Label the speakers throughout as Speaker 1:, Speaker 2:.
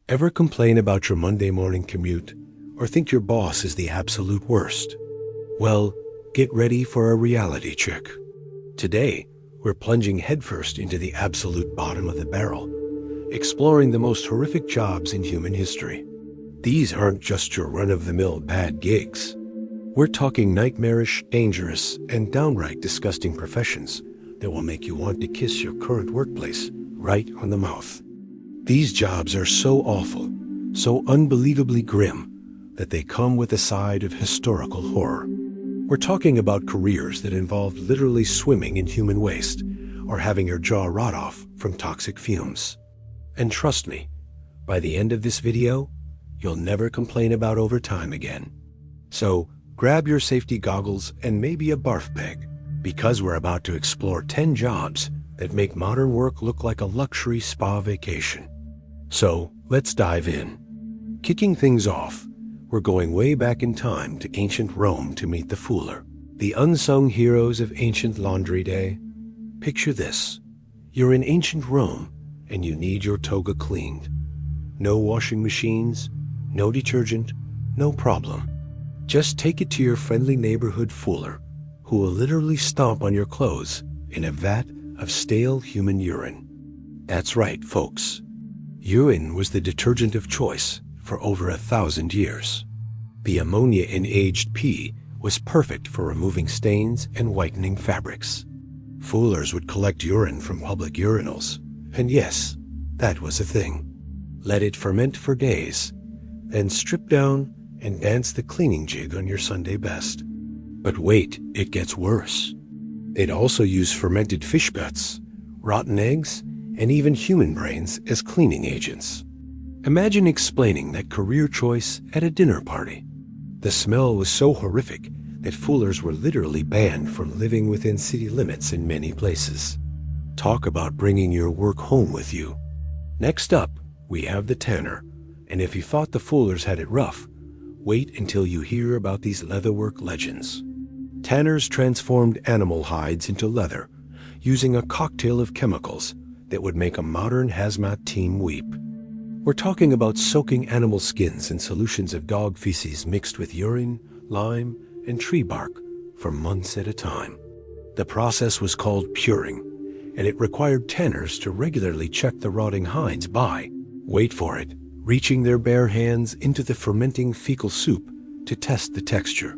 Speaker 1: Ever complain about your Monday morning commute or think your boss is the absolute worst? Well, get ready for a reality check. Today, we're plunging headfirst into the absolute bottom of the barrel, exploring the most horrific jobs in human history. These aren't just your run-of-the-mill bad gigs. We're talking nightmarish, dangerous, and downright disgusting professions that will make you want to kiss your current workplace right on the mouth. These jobs are so awful, so unbelievably grim, that they come with a side of historical horror. We're talking about careers that involve literally swimming in human waste or having your jaw rot off from toxic fumes. And trust me, by the end of this video, you'll never complain about overtime again. So grab your safety goggles and maybe a barf bag, because we're about to explore 10 jobs that make modern work look like a luxury spa vacation. So let's dive in. Kicking things off, we're going way back in time to ancient Rome to meet the Fuller, the unsung heroes of ancient laundry day. Picture this. You're in ancient Rome and you need your toga cleaned. No washing machines, no detergent, no problem. Just take it to your friendly neighborhood Fuller, who will literally stomp on your clothes in a vat of stale human urine. That's right, folks. Urine was the detergent of choice for over 1,000 years. The ammonia in aged pee was perfect for removing stains and whitening fabrics. Fullers would collect urine from public urinals, and yes, that was a thing. Let it ferment for days, then strip down and dance the cleaning jig on your Sunday best. But wait, it gets worse. They'd also use fermented fish guts, rotten eggs, and even human brains as cleaning agents. Imagine explaining that career choice at a dinner party. The smell was so horrific that Fullers were literally banned from living within city limits in many places. Talk about bringing your work home with you. Next up, we have the tanner. And if you thought the Fullers had it rough, wait until you hear about these leatherwork legends. Tanners transformed animal hides into leather, using a cocktail of chemicals that would make a modern hazmat team weep. We're talking about soaking animal skins in solutions of dog feces mixed with urine, lime, and tree bark for months at a time. The process was called puring, and it required tanners to regularly check the rotting hides by, wait for it, reaching their bare hands into the fermenting fecal soup to test the texture.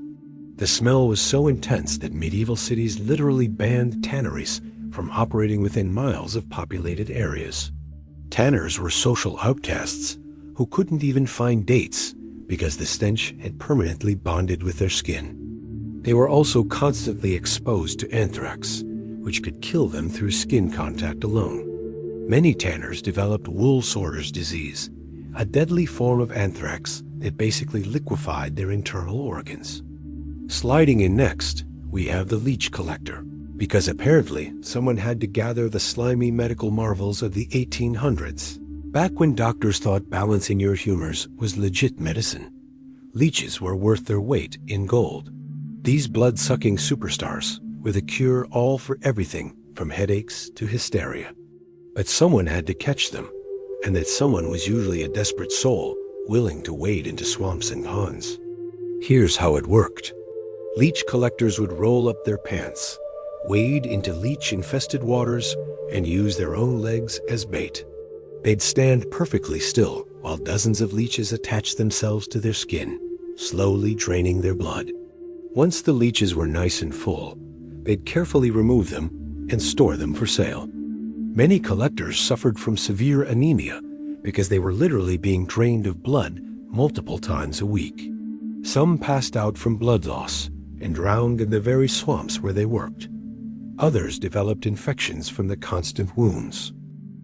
Speaker 1: The smell was so intense that medieval cities literally banned tanneries from operating within miles of populated areas. Tanners were social outcasts who couldn't even find dates because the stench had permanently bonded with their skin. They were also constantly exposed to anthrax, which could kill them through skin contact alone. Many tanners developed wool sorter's disease, a deadly form of anthrax that basically liquefied their internal organs. Sliding in next, we have the leech collector, because apparently someone had to gather the slimy medical marvels of the 1800s. Back when doctors thought balancing your humors was legit medicine, leeches were worth their weight in gold. These blood-sucking superstars were the cure all for everything from headaches to hysteria. But someone had to catch them, and that someone was usually a desperate soul willing to wade into swamps and ponds. Here's how it worked. Leech collectors would roll up their pants, wade into leech-infested waters, and use their own legs as bait. They'd stand perfectly still while dozens of leeches attached themselves to their skin, slowly draining their blood. Once the leeches were nice and full, they'd carefully remove them and store them for sale. Many collectors suffered from severe anemia because they were literally being drained of blood multiple times a week. Some passed out from blood loss and drowned in the very swamps where they worked. Others developed infections from the constant wounds.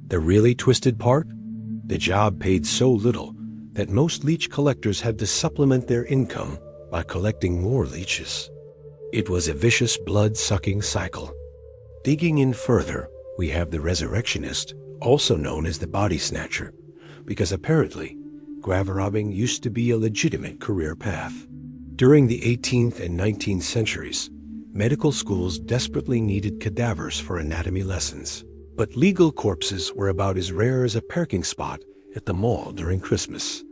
Speaker 1: The really twisted part? The job paid so little that most leech collectors had to supplement their income by collecting more leeches. It was a vicious blood-sucking cycle. Digging in further, we have the resurrectionist, also known as the body snatcher, because apparently, grave robbing used to be a legitimate career path. During the 18th and 19th centuries, medical schools desperately needed cadavers for anatomy lessons. But legal corpses were about as rare as a parking spot at the mall during Christmas.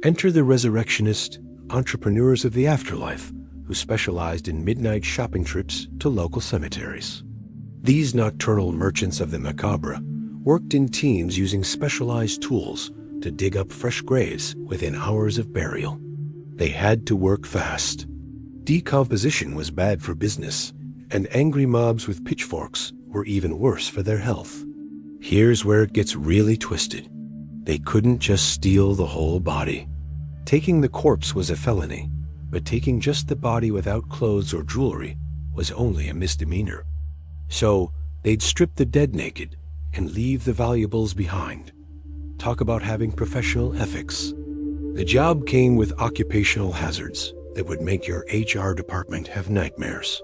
Speaker 1: Enter the resurrectionist entrepreneurs of the afterlife who specialized in midnight shopping trips to local cemeteries. These nocturnal merchants of the macabre worked in teams using specialized tools to dig up fresh graves within hours of burial. They had to work fast. Decomposition was bad for business, and angry mobs with pitchforks were even worse for their health. Here's where it gets really twisted. They couldn't just steal the whole body. Taking the corpse was a felony, but taking just the body without clothes or jewelry was only a misdemeanor. So they'd strip the dead naked and leave the valuables behind. Talk about having professional ethics. The job came with occupational hazards that would make your HR department have nightmares.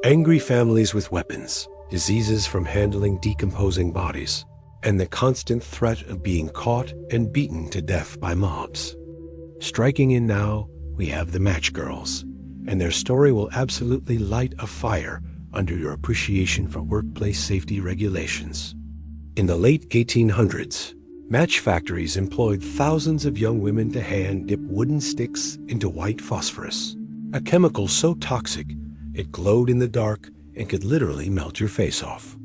Speaker 1: Angry families with weapons, diseases from handling decomposing bodies, and the constant threat of being caught and beaten to death by mobs. Striking in now, we have the Match Girls, and their story will absolutely light a fire under your appreciation for workplace safety regulations. In the late 1800s, match factories employed thousands of young women to hand-dip wooden sticks into white phosphorus, a chemical so toxic it glowed in the dark and could literally melt your face off.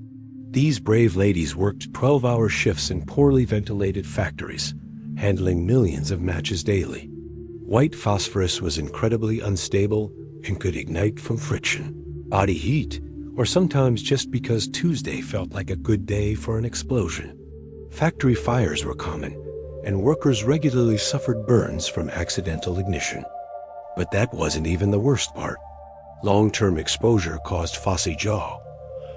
Speaker 1: These brave ladies worked 12-hour shifts in poorly ventilated factories, handling millions of matches daily. White phosphorus was incredibly unstable and could ignite from friction, body heat, or sometimes just because Tuesday felt like a good day for an explosion. Factory fires were common, and workers regularly suffered burns from accidental ignition. But that wasn't even the worst part. Long-term exposure caused phossy jaw,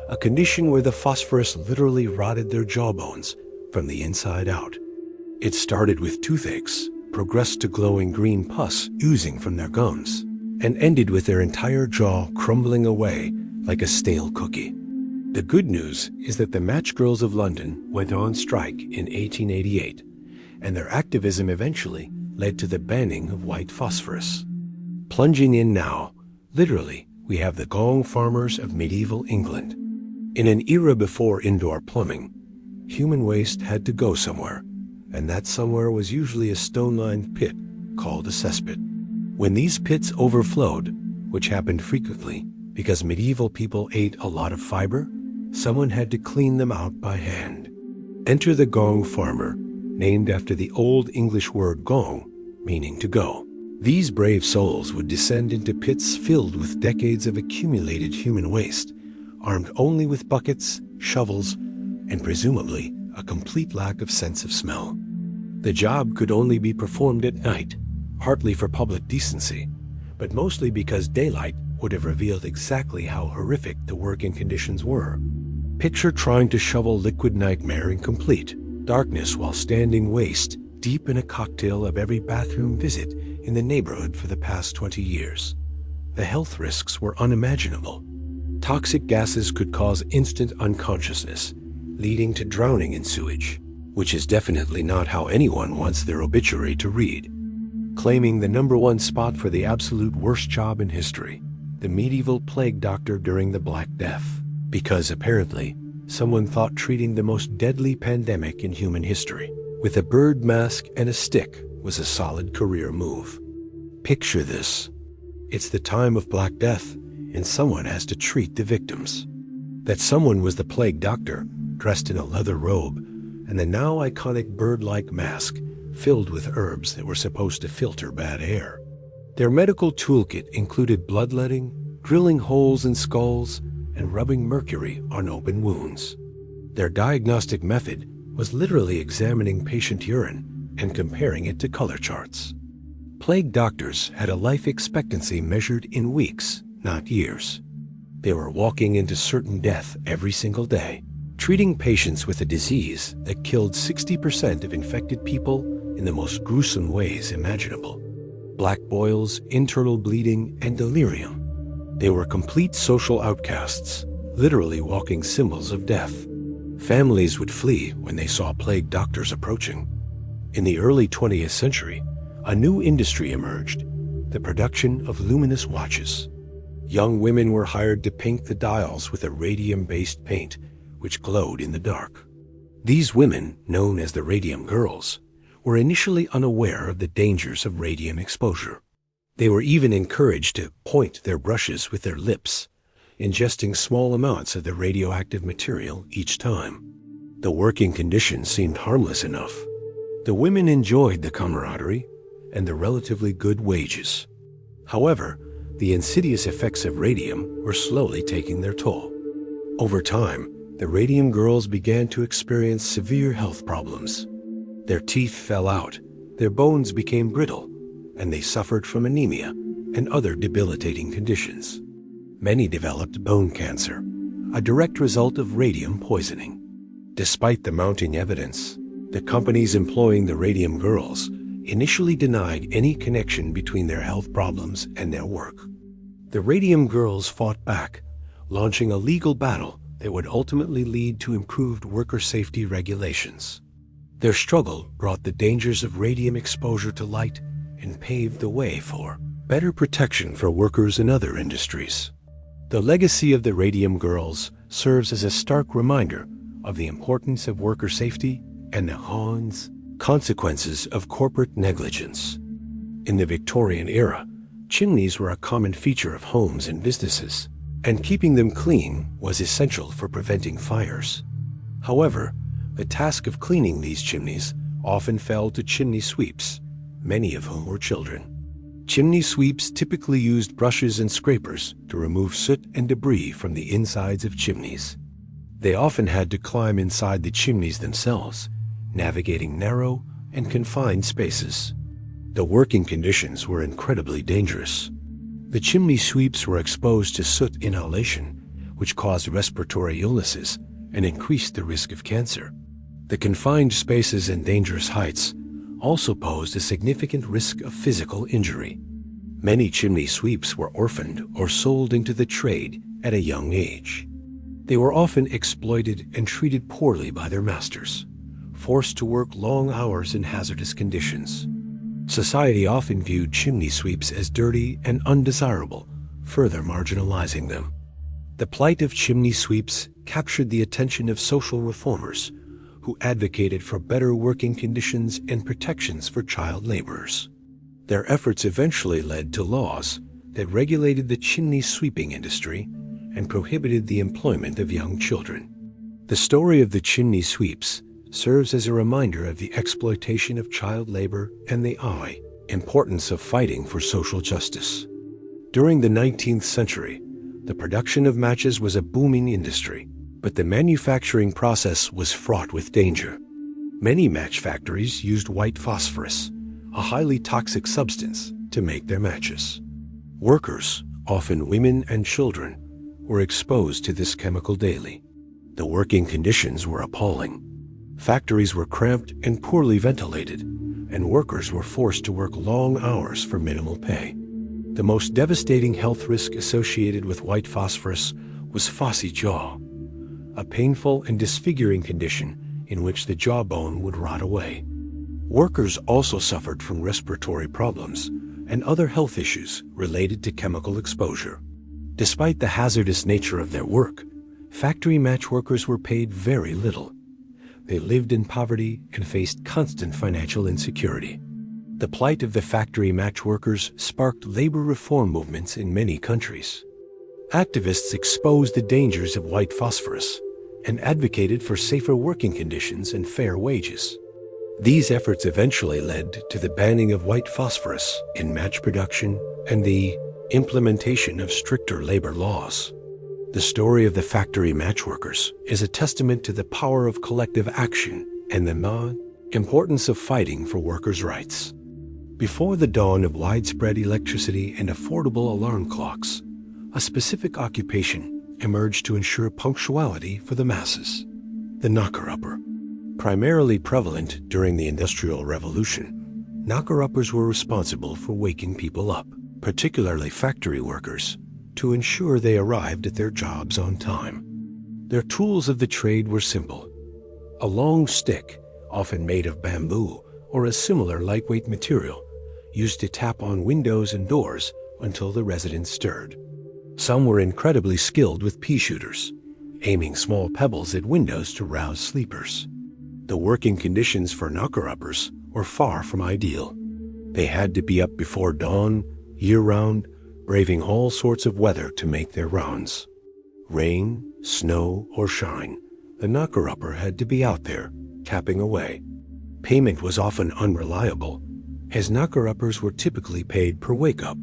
Speaker 1: a condition where the phosphorus literally rotted their jawbones from the inside out. It started with toothaches, progressed to glowing green pus oozing from their gums, and ended with their entire jaw crumbling away like a stale cookie. The good news is that the Match Girls of London went on strike in 1888, and their activism eventually led to the banning of white phosphorus. Plunging in now, literally, we have the gong farmers of medieval England. In an era before indoor plumbing, human waste had to go somewhere, and that somewhere was usually a stone-lined pit called a cesspit. When these pits overflowed, which happened frequently because medieval people ate a lot of fiber, someone had to clean them out by hand. Enter the gong farmer, named after the Old English word gong, meaning to go. These brave souls would descend into pits filled with decades of accumulated human waste, armed only with buckets, shovels, and presumably a complete lack of sense of smell. The job could only be performed at night, partly for public decency, but mostly because daylight would have revealed exactly how horrific the working conditions were. Picture trying to shovel liquid nightmare in complete darkness while standing waist deep in a cocktail of every bathroom visit in the neighborhood for the past 20 years. The health risks were unimaginable. Toxic gases could cause instant unconsciousness, leading to drowning in sewage, which is definitely not how anyone wants their obituary to read. Claiming the #1 spot for the absolute worst job in history, the medieval plague doctor during the Black Death, because apparently someone thought treating the most deadly pandemic in human history with a bird mask and a stick was a solid career move. Picture this. It's the time of Black Death, and someone has to treat the victims. That someone was the plague doctor, dressed in a leather robe, and the now iconic bird-like mask filled with herbs that were supposed to filter bad air. Their medical toolkit included bloodletting, drilling holes in skulls, and rubbing mercury on open wounds. Their diagnostic method was literally examining patient urine and comparing it to color charts. Plague doctors had a life expectancy measured in weeks, not years. They were walking into certain death every single day, treating patients with a disease that killed 60% of infected people in the most gruesome ways imaginable. Black boils, internal bleeding, and delirium. They were complete social outcasts, literally walking symbols of death. Families would flee when they saw plague doctors approaching. In the early 20th century, a new industry emerged, the production of luminous watches. Young women were hired to paint the dials with a radium-based paint, which glowed in the dark. These women, known as the Radium Girls, were initially unaware of the dangers of radium exposure. They were even encouraged to point their brushes with their lips, ingesting small amounts of the radioactive material each time. The working conditions seemed harmless enough. The women enjoyed the camaraderie and the relatively good wages. However, the insidious effects of radium were slowly taking their toll. Over time, the radium girls began to experience severe health problems. Their teeth fell out, their bones became brittle, and they suffered from anemia and other debilitating conditions. Many developed bone cancer, a direct result of radium poisoning. Despite the mounting evidence, the companies employing the radium girls initially denied any connection between their health problems and their work. The radium girls fought back, launching a legal battle that would ultimately lead to improved worker safety regulations. Their struggle brought the dangers of radium exposure to light and paved the way for better protection for workers in other industries. The legacy of the radium girls serves as a stark reminder of the importance of worker safety and the consequences of corporate negligence. In the Victorian era, chimneys were a common feature of homes and businesses, and keeping them clean was essential for preventing fires. However, the task of cleaning these chimneys often fell to chimney sweeps, many of whom were children. Chimney sweeps typically used brushes and scrapers to remove soot and debris from the insides of chimneys. They often had to climb inside the chimneys themselves, navigating narrow and confined spaces. The working conditions were incredibly dangerous. The chimney sweeps were exposed to soot inhalation, which caused respiratory illnesses and increased the risk of cancer. The confined spaces and dangerous heights also posed a significant risk of physical injury. Many chimney sweeps were orphaned or sold into the trade at a young age. They were often exploited and treated poorly by their masters, forced to work long hours in hazardous conditions. Society often viewed chimney sweeps as dirty and undesirable, further marginalizing them. The plight of chimney sweeps captured the attention of social reformers who advocated for better working conditions and protections for child laborers. Their efforts eventually led to laws that regulated the chimney sweeping industry and prohibited the employment of young children. The story of the chimney sweeps serves as a reminder of the exploitation of child labor and the importance of fighting for social justice. During the 19th century, the production of matches was a booming industry, but the manufacturing process was fraught with danger. Many match factories used white phosphorus, a highly toxic substance, to make their matches. Workers, often women and children, were exposed to this chemical daily. The working conditions were appalling. Factories were cramped and poorly ventilated, and workers were forced to work long hours for minimal pay. The most devastating health risk associated with white phosphorus was phossy jaw, a painful and disfiguring condition in which the jawbone would rot away. Workers also suffered from respiratory problems and other health issues related to chemical exposure. Despite the hazardous nature of their work, factory match workers were paid very little. They lived in poverty and faced constant financial insecurity. The plight of the factory match workers sparked labor reform movements in many countries. Activists exposed the dangers of white phosphorus and advocated for safer working conditions and fair wages. These efforts eventually led to the banning of white phosphorus in match production and the implementation of stricter labor laws. The story of the factory matchworkers is a testament to the power of collective action and the importance of fighting for workers' rights. Before the dawn of widespread electricity and affordable alarm clocks, a specific occupation emerged to ensure punctuality for the masses: the knocker-upper. Primarily prevalent during the Industrial Revolution, knocker-uppers were responsible for waking people up, particularly factory workers, to ensure they arrived at their jobs on time. Their tools of the trade were simple: a long stick, often made of bamboo or a similar lightweight material, used to tap on windows and doors until the residents stirred. Some were incredibly skilled with pea shooters, aiming small pebbles at windows to rouse sleepers. The working conditions for knocker-uppers were far from ideal. They had to be up before dawn, year-round, braving all sorts of weather to make their rounds. Rain, snow, or shine, the knocker-upper had to be out there, tapping away. Payment was often unreliable, as knocker-uppers were typically paid per wake-up.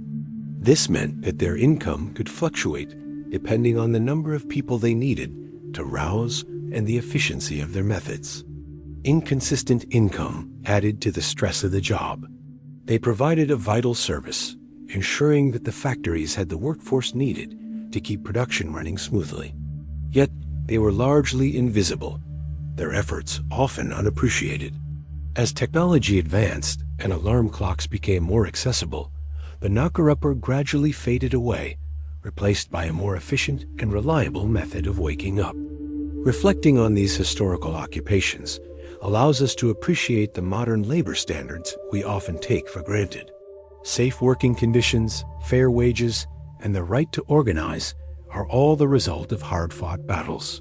Speaker 1: This meant that their income could fluctuate depending on the number of people they needed to rouse and the efficiency of their methods. Inconsistent income added to the stress of the job. They provided a vital service, ensuring that the factories had the workforce needed to keep production running smoothly. Yet, they were largely invisible, their efforts often unappreciated. As technology advanced and alarm clocks became more accessible, the knocker-upper gradually faded away, replaced by a more efficient and reliable method of waking up. Reflecting on these historical occupations allows us to appreciate the modern labor standards we often take for granted. Safe working conditions, fair wages, and the right to organize are all the result of hard-fought battles.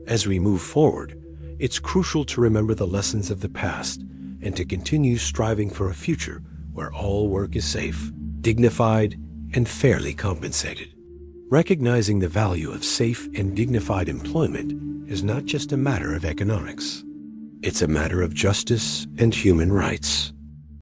Speaker 1: As we move forward, it's crucial to remember the lessons of the past and to continue striving for a future where all work is safe, dignified, and fairly compensated. Recognizing the value of safe and dignified employment is not just a matter of economics. It's a matter of justice and human rights.